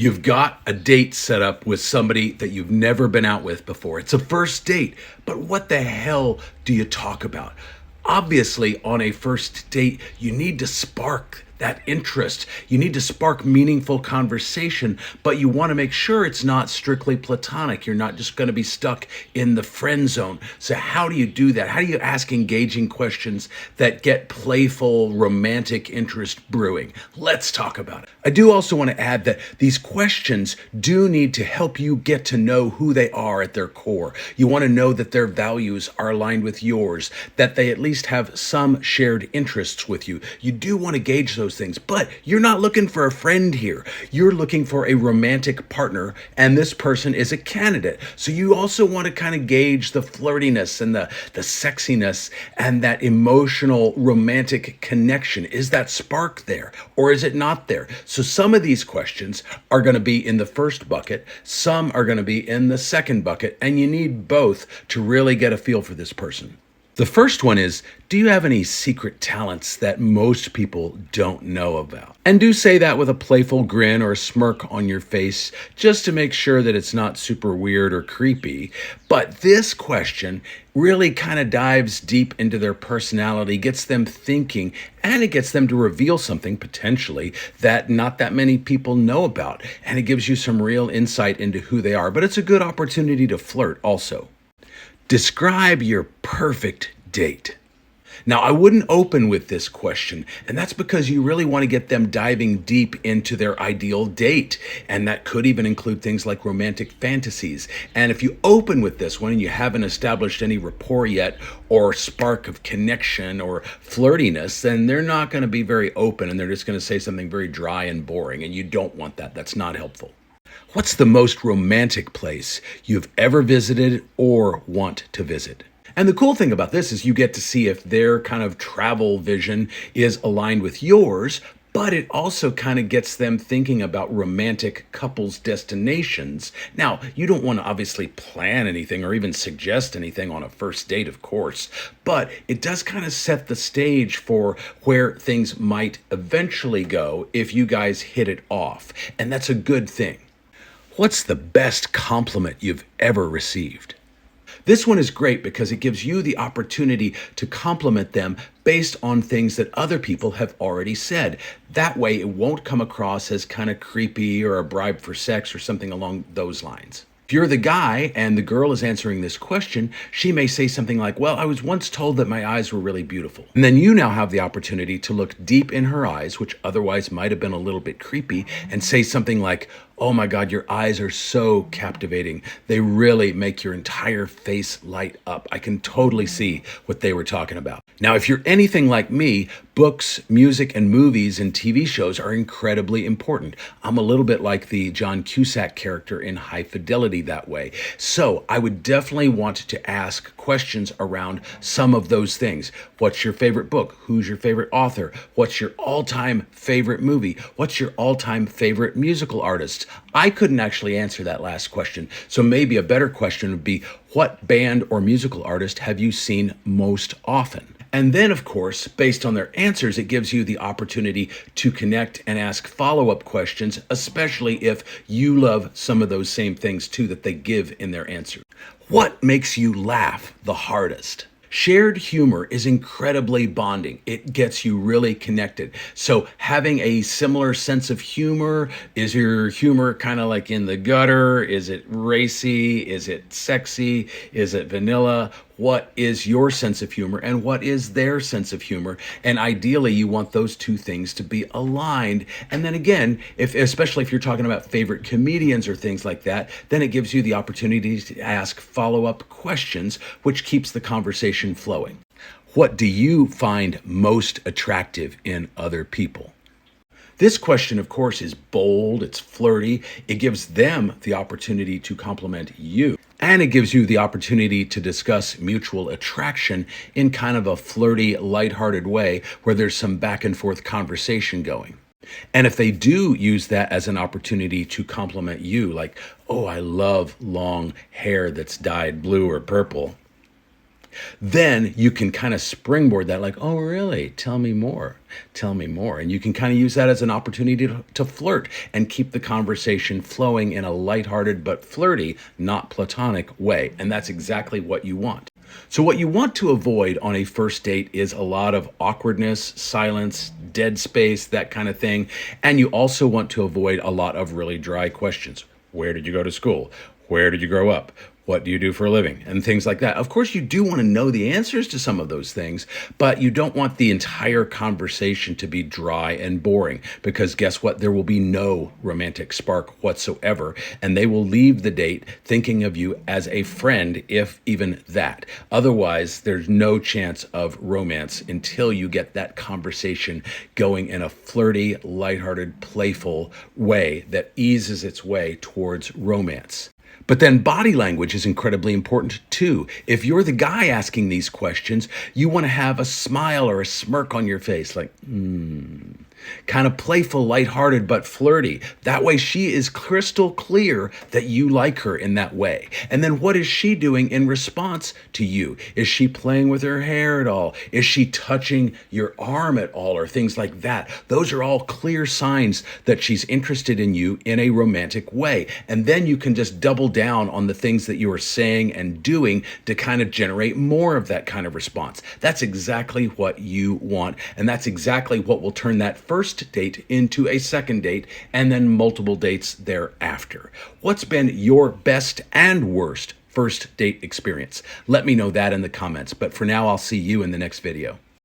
You've got a date set up with somebody that you've never been out with before. It's a first date, but what the hell do you talk about? Obviously, on a first date, you need to spark that interest. You need to spark meaningful conversation, but you want to make sure it's not strictly platonic. You're not just going to be stuck in the friend zone. So how do you do that? How do you ask engaging questions that get playful, romantic interest brewing? Let's talk about it. I do also want to add that these questions do need to help you get to know who they are at their core. You want to know that their values are aligned with yours, that they at least have some shared interests with you. You do want to gauge those things, but you're not looking for a friend here. You're looking for a romantic partner, and this person is a candidate. So you also want to kind of gauge the flirtiness and the sexiness and that emotional romantic connection. Is that spark there or is it not there? So some of these questions are going to be in the first bucket, some are going to be in the second bucket, and you need both to really get a feel for this person. The first one is, do you have any secret talents that most people don't know about? And do say that with a playful grin or a smirk on your face, just to make sure that it's not super weird or creepy. But this question really kind of dives deep into their personality, gets them thinking, and it gets them to reveal something potentially that not that many people know about. And it gives you some real insight into who they are. But it's a good opportunity to flirt also. Describe your perfect date. Now, I wouldn't open with this question, and that's because you really want to get them diving deep into their ideal date, and that could even include things like romantic fantasies. And if you open with this one and you haven't established any rapport yet, or spark of connection or flirtiness, then they're not going to be very open, and they're just going to say something very dry and boring, and you don't want that. That's not helpful. What's the most romantic place you've ever visited or want to visit? And the cool thing about this is you get to see if their kind of travel vision is aligned with yours, but it also kind of gets them thinking about romantic couples destinations. Now, you don't want to obviously plan anything or even suggest anything on a first date, of course, but it does kind of set the stage for where things might eventually go if you guys hit it off. And that's a good thing. What's the best compliment you've ever received? This one is great because it gives you the opportunity to compliment them based on things that other people have already said. That way it won't come across as kind of creepy or a bribe for sex or something along those lines. If you're the guy and the girl is answering this question, she may say something like, well, I was once told that my eyes were really beautiful. And then you now have the opportunity to look deep in her eyes, which otherwise might have been a little bit creepy, and say something like, oh my God, your eyes are so captivating. They really make your entire face light up. I can totally see what they were talking about. Now, if you're anything like me, books, music, and movies and TV shows are incredibly important. I'm a little bit like the John Cusack character in High Fidelity that way. So I would definitely want to ask questions around some of those things. What's your favorite book? Who's your favorite author? What's your all-time favorite movie? What's your all-time favorite musical artist? I couldn't actually answer that last question. So maybe a better question would be, what band or musical artist have you seen most often? And then, of course, based on their answers, it gives you the opportunity to connect and ask follow-up questions, especially if you love some of those same things too that they give in their answer. What makes you laugh the hardest? Shared humor is incredibly bonding. It gets you really connected. So having a similar sense of humor, is your humor kind of like in the gutter? Is it racy? Is it sexy? Is it vanilla? What is your sense of humor and what is their sense of humor? And ideally, you want those two things to be aligned. And then again, especially if you're talking about favorite comedians or things like that, then it gives you the opportunity to ask follow-up questions, which keeps the conversation flowing. What do you find most attractive in other people? This question, of course, is bold, it's flirty, it gives them the opportunity to compliment you, and it gives you the opportunity to discuss mutual attraction in kind of a flirty, lighthearted way where there's some back and forth conversation going. And if they do use that as an opportunity to compliment you, like, oh, I love long hair that's dyed blue or purple, Then you can kind of springboard that, like, oh, really? Tell me more. Tell me more. And you can kind of use that as an opportunity to flirt and keep the conversation flowing in a lighthearted but flirty, not platonic way. And that's exactly what you want. So, what you want to avoid on a first date is a lot of awkwardness, silence, dead space, that kind of thing. And you also want to avoid a lot of really dry questions. Where did you go to school? Where did you grow up? What do you do for a living? And things like that. Of course, you do want to know the answers to some of those things, but you don't want the entire conversation to be dry and boring, because guess what? There will be no romantic spark whatsoever, and they will leave the date thinking of you as a friend, if even that. Otherwise, there's no chance of romance until you get that conversation going in a flirty, lighthearted, playful way that eases its way towards romance. But then body language is incredibly important too. If you're the guy asking these questions, you want to have a smile or a smirk on your face, like, kind of playful, lighthearted, but flirty. That way she is crystal clear that you like her in that way. And then what is she doing in response to you? Is she playing with her hair at all? Is she touching your arm at all, or things like that? Those are all clear signs that she's interested in you in a romantic way. And then you can just double down on the things that you are saying and doing to kind of generate more of that kind of response. That's exactly what you want. And that's exactly what will turn that first date into a second date, and then multiple dates thereafter. What's been your best and worst first date experience? Let me know that in the comments. But for now, I'll see you in the next video.